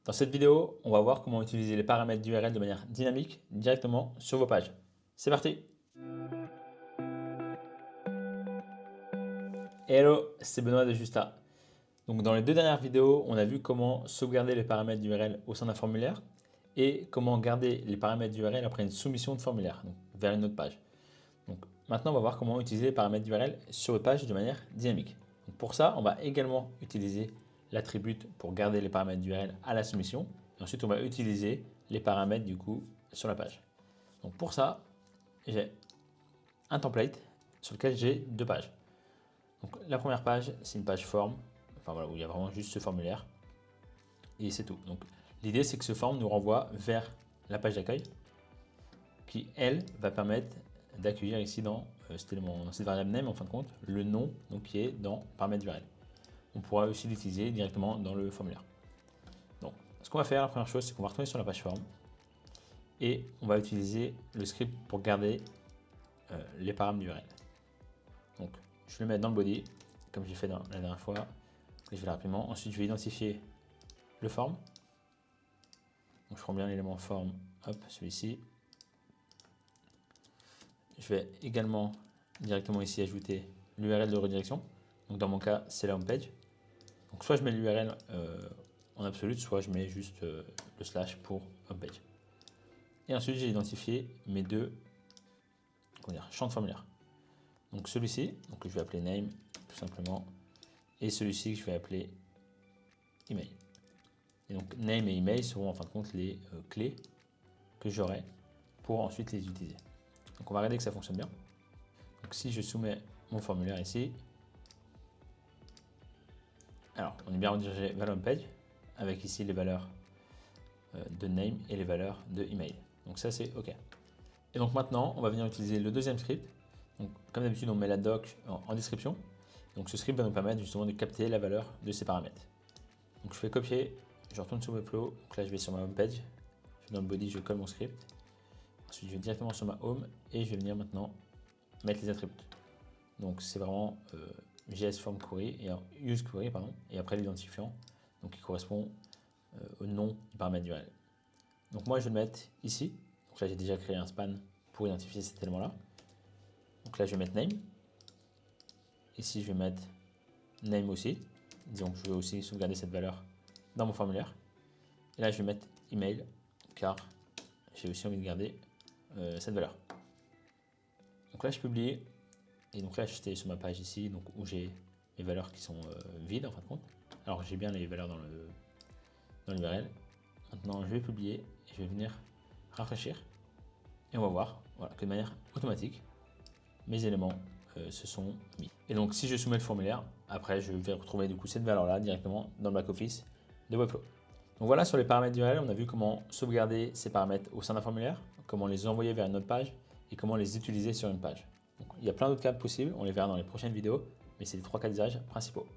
Dans cette vidéo, on va voir comment utiliser les paramètres d'URL de manière dynamique directement sur vos pages. C'est parti! Hello, c'est Benoît de Justa. Donc dans les deux dernières vidéos, on a vu comment sauvegarder les paramètres d'URL au sein d'un formulaire et comment garder les paramètres d'URL après une soumission de formulaire, donc vers une autre page. Donc maintenant, on va voir comment utiliser les paramètres d'URL sur votre page de manière dynamique. Donc pour ça, on va également utiliser l'attribut pour garder les paramètres d'URL à la soumission. Et ensuite, on va utiliser les paramètres du coup sur la page. Donc pour ça, j'ai un template sur lequel j'ai deux pages. Donc la première page, c'est une page form, enfin voilà, où il y a vraiment juste ce formulaire. Et c'est tout. Donc l'idée, c'est que ce form nous renvoie vers la page d'accueil qui, elle, va permettre d'accueillir ici dans cette variable name en fin de compte, le nom donc, qui est dans paramètres d'URL. On pourra aussi l'utiliser directement dans le formulaire. Donc, ce qu'on va faire, la première chose, c'est qu'on va retourner sur la page form et on va utiliser le script pour garder les paramètres d'URL. Donc, je vais le mettre dans le body, comme j'ai fait la dernière fois. Je vais rapidement. Ensuite, je vais identifier le form. Donc, je prends bien l'élément form, hop, celui-ci. Je vais également directement ici ajouter l'URL de redirection. Donc, dans mon cas, c'est la home page. Donc, soit je mets l'URL en absolu, soit je mets juste le slash pour homepage. Et ensuite, j'ai identifié mes deux champs de formulaire. Donc celui-ci, que je vais appeler name tout simplement, et celui-ci que je vais appeler email. Et donc name et email seront en fin de compte les clés que j'aurai pour ensuite les utiliser. Donc on va regarder que ça fonctionne bien. Donc si je soumets mon formulaire ici, alors on est bien redirigé vers la home page avec ici les valeurs de name et les valeurs de email. Donc ça c'est OK. Et donc maintenant on va venir utiliser le deuxième script. Donc, comme d'habitude, on met la doc en description. Donc ce script va nous permettre justement de capter la valeur de ces paramètres. Donc je fais copier, je retourne sur Webflow. Donc là je vais sur ma home page. Je vais dans le body, je colle mon script. Ensuite je vais directement sur ma home et je vais venir maintenant mettre les attributs. Donc c'est vraiment JS form query et use query pardon, et après l'identifiant, donc qui correspond au nom du paramètre d'URL. Donc moi je vais le mettre ici. Donc là j'ai déjà créé un span pour identifier cet élément là. Donc là, je vais mettre name. Ici, je vais mettre name aussi. Donc, je vais aussi sauvegarder cette valeur dans mon formulaire. Et là, je vais mettre email, car j'ai aussi envie de garder cette valeur. Donc là, je publie. Et donc là, j'étais sur ma page ici, donc où j'ai mes valeurs qui sont vides en fin de compte. Alors, j'ai bien les valeurs dans l'URL. Maintenant, je vais publier et je vais venir rafraîchir. Et on va voir voilà, que de manière automatique, mes éléments se sont mis. Et donc si je soumets le formulaire, après je vais retrouver du coup cette valeur là directement dans le back-office de Webflow. Donc voilà, sur les paramètres d'URL, on a vu comment sauvegarder ces paramètres au sein d'un formulaire, comment les envoyer vers une autre page et comment les utiliser sur une page. Donc, il y a plein d'autres cas possibles, on les verra dans les prochaines vidéos, mais c'est les trois cas d'usage principaux.